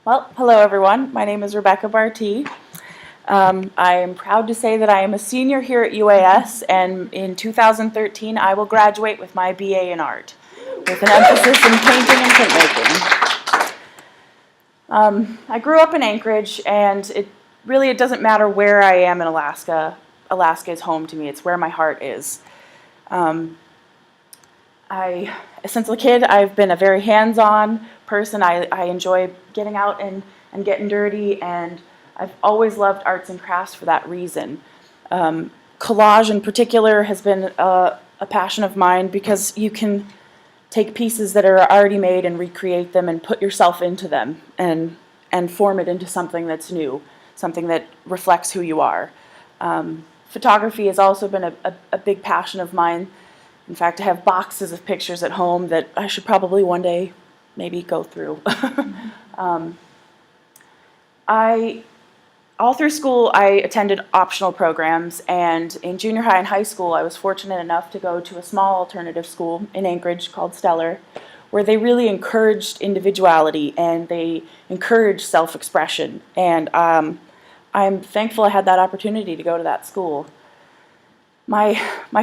Well, hello everyone. My name is Rebecca Bartee. I am proud to say that I am a senior here at UAS, and in 2013 I will graduate with my BA in art, with an emphasis in painting and printmaking. I grew up in Anchorage, and it doesn't matter where I am in Alaska. Alaska is home to me. It's where my heart is. Since a kid, I've been a very hands-on person. I enjoy getting out and getting dirty, and I've always loved arts and crafts for that reason. Collage in particular has been a passion of mine because you can take pieces that are already made and recreate them and put yourself into them and form it into something that's new, something that reflects who you are. Photography has also been a big passion of mine. In fact, I have boxes of pictures at home that I should probably one day maybe go through. All through school, I attended optional programs, and in junior high and high school, I was fortunate enough to go to a small alternative school in Anchorage called Stellar, where they really encouraged individuality and they encouraged self-expression. And I'm thankful I had that opportunity to go to that school. My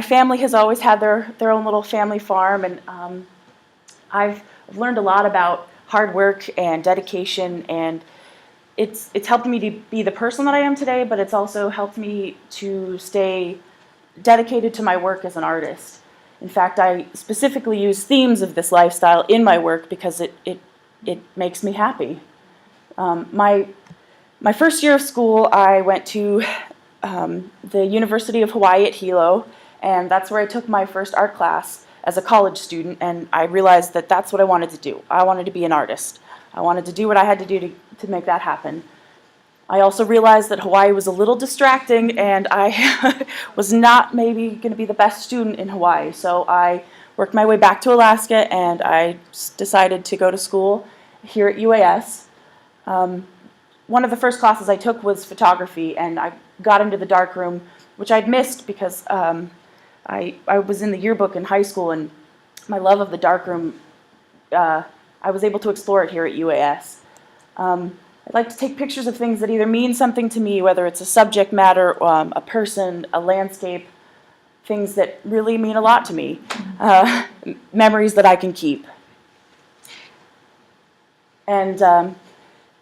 family has always had their own little family farm, and I've learned a lot about hard work and dedication, and it's helped me to be the person that I am today, but it's also helped me to stay dedicated to my work as an artist. In fact, I specifically use themes of this lifestyle in my work because it makes me happy. My first year of school, I went to the University of Hawaii at Hilo, and that's where I took my first art class as a college student, and I realized that that's what I wanted to do. I wanted to be an artist. I wanted to do what I had to do to make that happen. I also realized that Hawaii was a little distracting, and I was not maybe going to be the best student in Hawaii, so I worked my way back to Alaska, and I decided to go to school here at UAS. One of the first classes I took was photography, and I got into the darkroom, which I'd missed because I was in the yearbook in high school, and my love of the darkroom, I was able to explore it here at UAS. I'd like to take pictures of things that either mean something to me, whether it's a subject matter, a person, a landscape, things that really mean a lot to me, memories that I can keep. And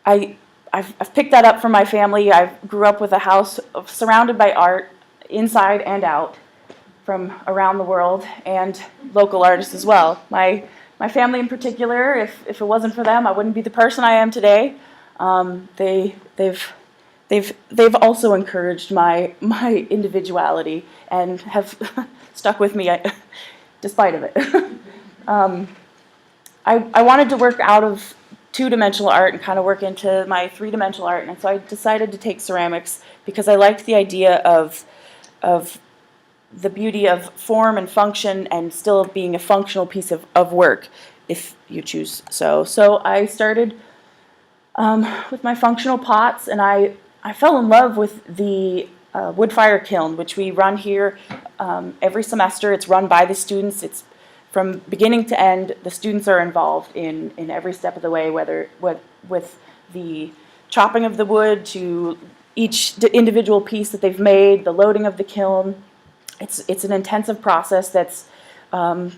I've picked that up from my family. I grew up with a house surrounded by art, inside and out, from around the world, and local artists as well. My family in particular, if it wasn't for them, I wouldn't be the person I am today. They've also encouraged my individuality and have stuck with me despite of it. I wanted to work out of two-dimensional art and kind of work into my three-dimensional art, and so I decided to take ceramics because I liked the idea of the beauty of form and function and still being a functional piece of work, if you choose so. So I started with my functional pots, and I fell in love with the wood fire kiln, which we run here every semester. It's run by the students. It's from beginning to end, the students are involved in every step of the way, whether with the chopping of the wood to each individual piece that they've made, the loading of the kiln. It's an intensive process that's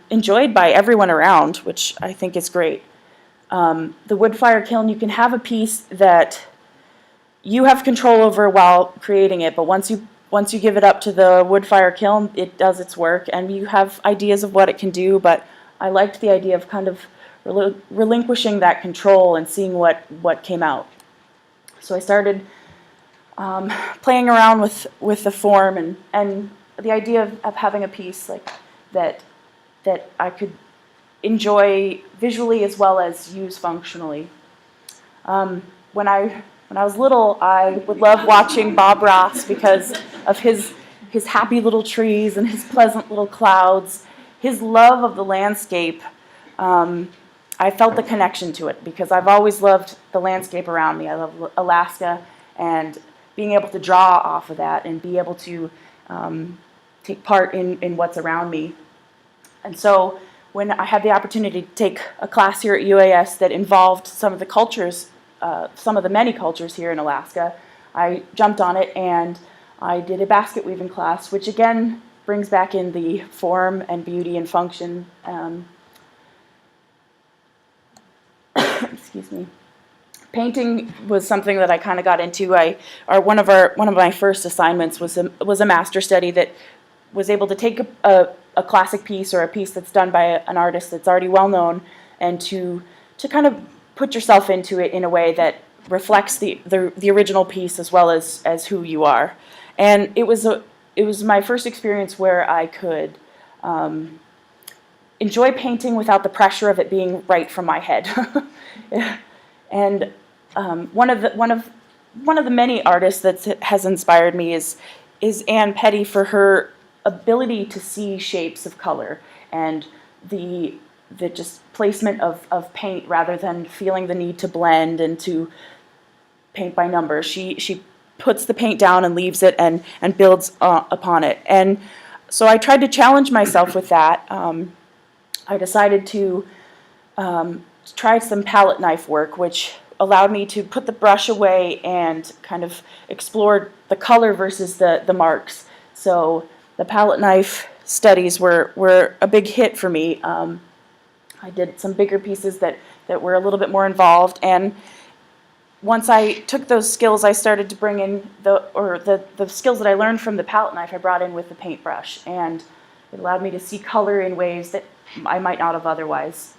enjoyed by everyone around, which I think is great. The wood fire kiln, you can have a piece that you have control over while creating it, but once you give it up to the wood fire kiln, it does its work, and you have ideas of what it can do, but I liked the idea of kind of relinquishing that control and seeing what came out. So I started playing around with the form and the idea of having a piece like that I could enjoy visually as well as use functionally. When I was little, I would love watching Bob Ross because of his happy little trees and his pleasant little clouds, his love of the landscape. I felt the connection to it because I've always loved the landscape around me. I love Alaska, and being able to draw off of that and be able to take part in what's around me. And so when I had the opportunity to take a class here at UAS that involved some of the cultures some of the many cultures here in Alaska, I jumped on it and I did a basket weaving class, which again brings back in the form and beauty and function. Excuse me. Painting was something that I kind of got into. One of my first assignments was a master study that was able to take a classic piece or a piece that's done by an artist that's already well known, and to kind of put yourself into it in a way that reflects the original piece as well as who you are. And it was my first experience where I could enjoy painting without the pressure of it being right from my head. And one of the many artists that has inspired me is Ann Petty, for her ability to see shapes of color and the just placement of paint rather than feeling the need to blend and to paint by numbers. She puts the paint down and leaves it and builds upon it. And so I tried to challenge myself with that. I decided to try some palette knife work, which allowed me to put the brush away and kind of explore the color versus the marks. So the palette knife studies were a big hit for me. I did some bigger pieces that were a little bit more involved, and once I took those skills, I started to bring in the skills that I learned from the palette knife I brought in with the paintbrush, and it allowed me to see color in ways that I might not have otherwise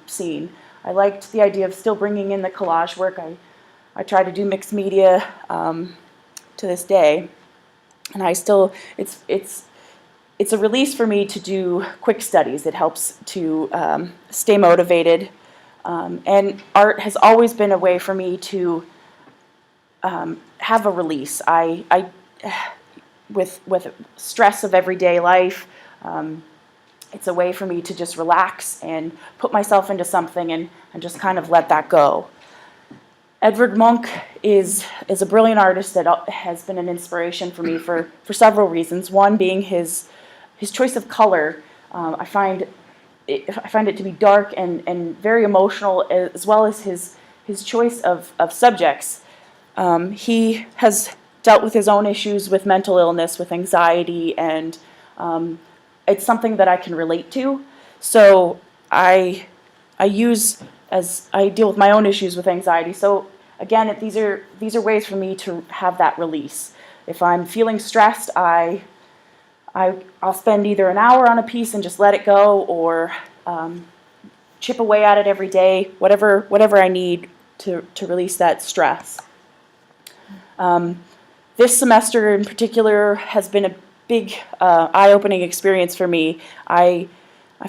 seen. I liked the idea of still bringing in the collage work. I try to do mixed media to this day, and it's a release for me to do quick studies. It helps to stay motivated, and art has always been a way for me to have a release. With stress of everyday life, it's a way for me to just relax and put myself into something and just kind of let that go. Edvard Munch is a brilliant artist that has been an inspiration for me for several reasons. One being his choice of color. I find it to be dark and very emotional, as well as his choice of subjects. He has dealt with his own issues with mental illness, with anxiety, and it's something that I can relate to. So I deal with my own issues with anxiety. So again, these are ways for me to have that release. If I'm feeling stressed, I'll spend either an hour on a piece and just let it go, or chip away at it every day, whatever I need to release that stress. This semester in particular has been a big eye-opening experience for me. I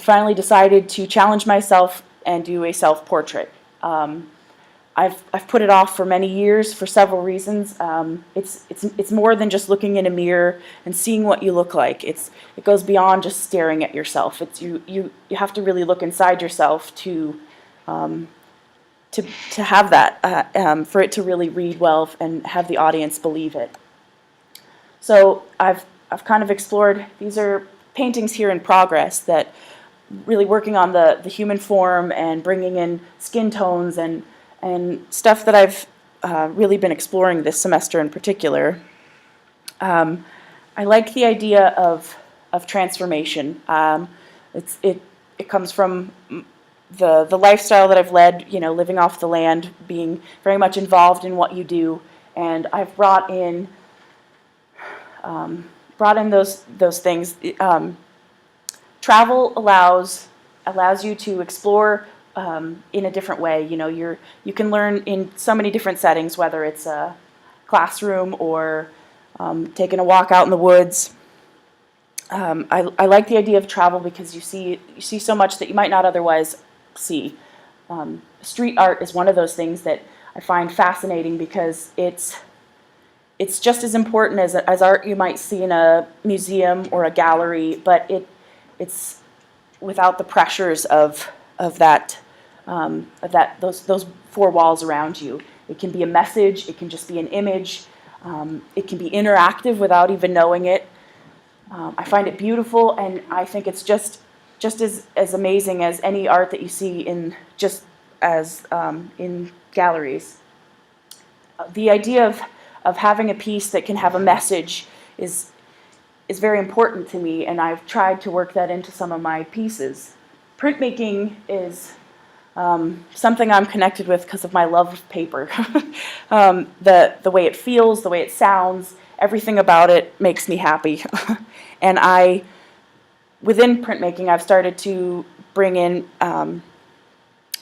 finally decided to challenge myself and do a self-portrait. I've put it off for many years for several reasons. It's more than just looking in a mirror and seeing what you look like. It goes beyond just staring at yourself. You have to really look inside yourself to have that, for it to really read well and have the audience believe it. So I've kind of explored, these are paintings here in progress that really working on the human form and bringing in skin tones and stuff that I've really been exploring this semester in particular. I like the idea of transformation. It comes from the lifestyle that I've led, living off the land, being very much involved in what you do, and I've brought in those things. Travel allows you to explore in a different way. You can learn in so many different settings, whether it's a classroom or taking a walk out in the woods. I like the idea of travel because you see so much that you might not otherwise see. Street art is one of those things that I find fascinating because it's just as important as art you might see in a museum or a gallery, but it's without the pressures of those four walls around you. It can be a message, it can just be an image, it can be interactive without even knowing it. I find it beautiful, and I think it's just as amazing as any art that you see in galleries. The idea of having a piece that can have a message is very important to me, and I've tried to work that into some of my pieces. Printmaking is something I'm connected with because of my love of paper. The way it feels, the way it sounds, everything about it makes me happy. And within printmaking, I've started to bring in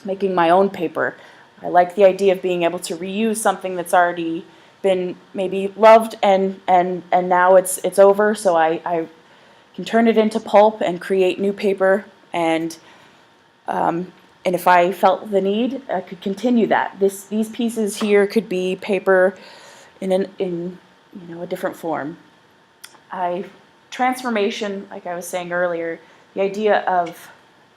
making my own paper. I like the idea of being able to reuse something that's already been maybe loved and now it's over, so I can turn it into pulp and create new paper, and if I felt the need, I could continue that. These pieces here could be paper in a different form. Transformation, like I was saying earlier, the idea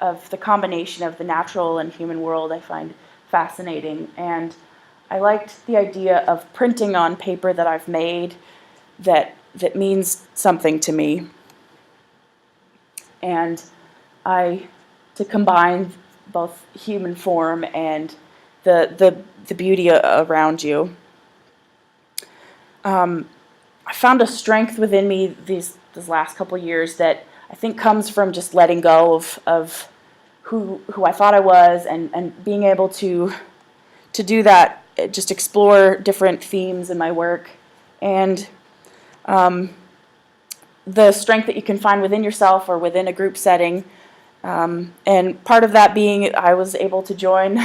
of the combination of the natural and human world I find fascinating, and I liked the idea of printing on paper that I've made that means something to me, and to combine both human form and the beauty around you. I found a strength within me these last couple years that I think comes from just letting go of who I thought I was, and being able to do that, just explore different themes in my work, and the strength that you can find within yourself or within a group setting. And part of that being I was able to join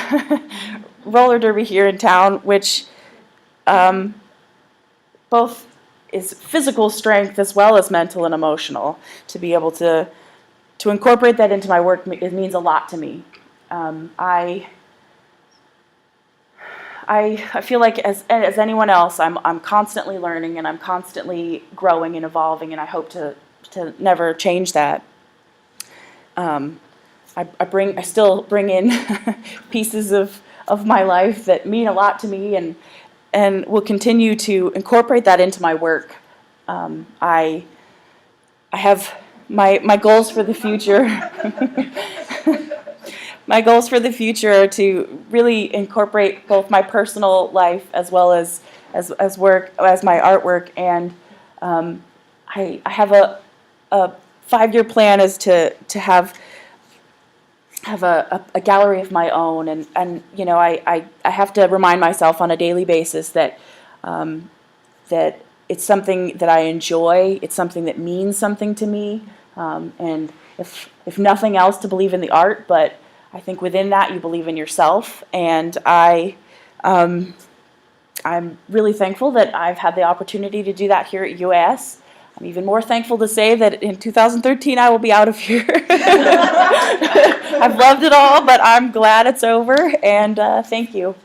roller derby here in town, which both is physical strength as well as mental and emotional. To be able to incorporate that into my work, it means a lot to me. I feel like as anyone else, I'm constantly learning, and I'm constantly growing and evolving, and I hope to never change that. I still bring in pieces of my life that mean a lot to me, and will continue to incorporate that into my work. I have my goals for the future. My goals for the future are to really incorporate both my personal life as well as work, as my artwork, and I have a 5-year plan is to have a gallery of my own, and I have to remind myself on a daily basis that that it's something that I enjoy, it's something that means something to me, and if nothing else, to believe in the art, but I think within that you believe in yourself, and I'm really thankful that I've had the opportunity to do that here at UAS. I'm even more thankful to say that in 2013 I will be out of here. I've loved it all, but I'm glad it's over, and thank you.